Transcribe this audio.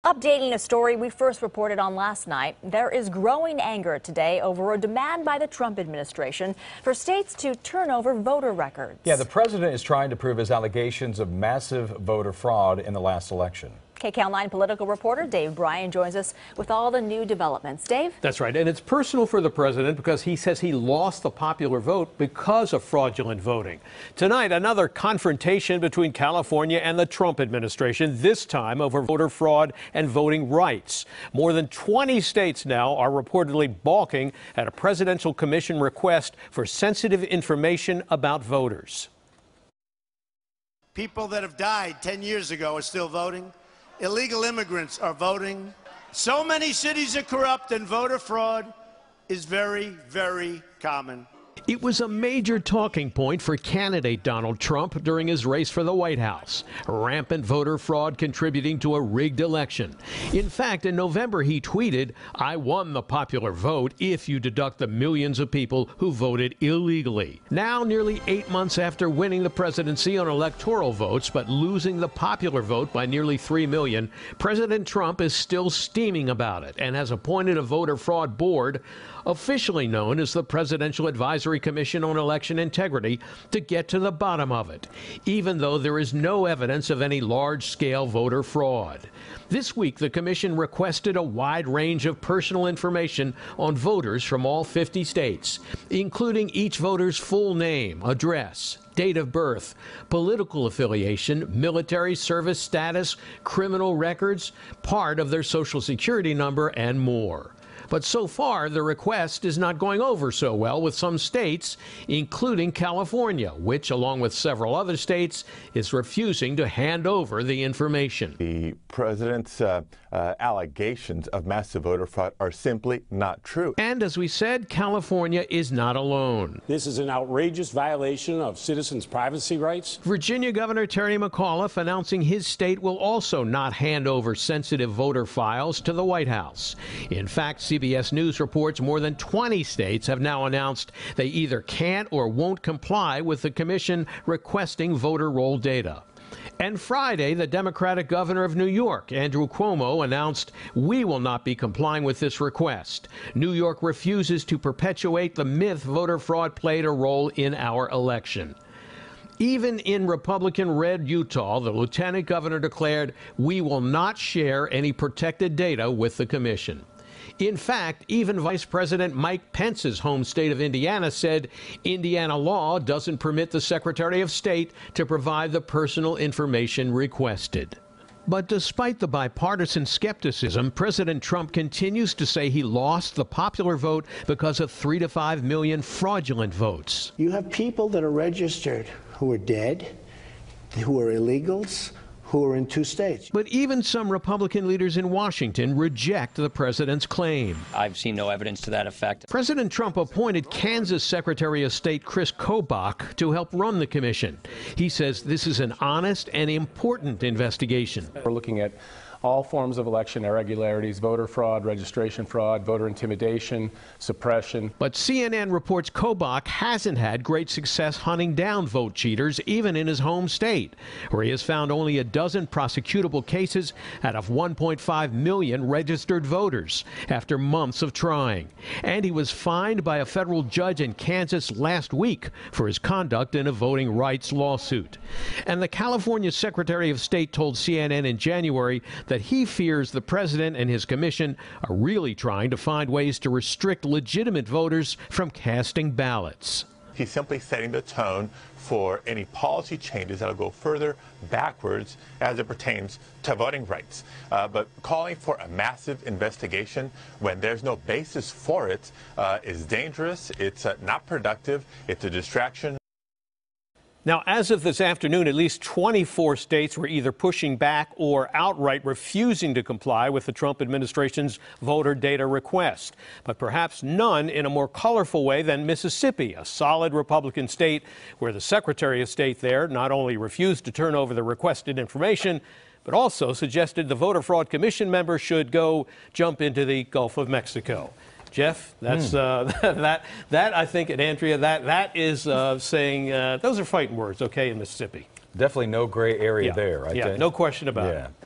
Updating a story we first reported on last night, there is growing anger today over a demand by the Trump administration for states to turn over voter records. Yeah, the president is trying to prove his allegations of massive voter fraud in the last election. KCAL 9 political reporter Dave Bryan joins us with all the new developments. Dave? That's right. And it's personal for the president because he says he lost the popular vote because of fraudulent voting. Tonight, another confrontation between California and the Trump administration, this time over voter fraud and voting rights. More than 20 states now are reportedly balking at a presidential commission request for sensitive information about voters. People that have died 10 years ago are still voting. Illegal immigrants are voting. So many cities are corrupt, and voter fraud is very, very common. It was a major talking point for candidate Donald Trump during his race for the White House. Rampant voter fraud contributing to a rigged election. In fact, in November, he tweeted, "I won the popular vote if you deduct the millions of people who voted illegally." Now, nearly 8 months after winning the presidency on electoral votes, but losing the popular vote by nearly 3 million, President Trump is still steaming about it and has appointed a voter fraud board, officially known as the Presidential Advisory Commission on Election Integrity, to get to the bottom of it, even though there is no evidence of any large-scale voter fraud. This week, the commission requested a wide range of personal information on voters from all 50 states, including each voter's full name, address, date of birth, political affiliation, military service status, criminal records, part of their Social Security number, and more. But so far, the request is not going over so well with some states, including California, which, along with several other states, is refusing to hand over the information. The president's allegations of massive voter fraud are simply not true. And as we said, California is not alone. This is an outrageous violation of citizens' privacy rights. Virginia Governor Terry McAuliffe announcing his state will also not hand over sensitive voter files to the White House. In fact, CBS News reports more than 20 states have now announced they either can't or won't comply with the commission requesting voter roll data. And Friday, the Democratic governor of New York, Andrew Cuomo, announced, "We will not be complying with this request. New York refuses to perpetuate the myth voter fraud played a role in our election." Even in Republican-led Utah, the lieutenant governor declared, "We will not share any protected data with the commission." In fact, even Vice President Mike Pence's home state of Indiana said Indiana law doesn't permit the Secretary of State to provide the personal information requested. But despite the bipartisan skepticism, President Trump continues to say he lost the popular vote because of 3 to 5 million fraudulent votes. You have people that are registered who are dead, who are illegals, who are in 2 states. But even some Republican leaders in Washington reject the president's claim. I've seen no evidence to that effect. President Trump appointed Kansas Secretary of State Chris Kobach to help run the commission. He says this is an honest and important investigation. We're looking at all forms of election irregularities, voter fraud, registration fraud, voter intimidation, suppression. But CNN reports Kobach hasn't had great success hunting down vote cheaters, even in his home state, where he has found only a dozen prosecutable cases out of 1.5 million registered voters after months of trying. And he was fined by a federal judge in Kansas last week for his conduct in a voting rights lawsuit. And the California Secretary of State told CNN in January that he fears the president and his commission are really trying to find ways to restrict legitimate voters from casting ballots. He's simply setting the tone for any policy changes that will go further backwards as it pertains to voting rights. But calling for a massive investigation when there's no basis for it is dangerous. It's not productive. It's a distraction. Now, as of this afternoon, at least 24 states were either pushing back or outright refusing to comply with the Trump administration's voter data request. But perhaps none in a more colorful way than Mississippi, a solid Republican state where the Secretary of State there not only refused to turn over the requested information, but also suggested the Voter Fraud Commission members should go jump into the Gulf of Mexico. Jeff, that's that I think, and Andrea, that is saying those are fighting words, okay, in Mississippi. Definitely no gray area there, I think. No question about it.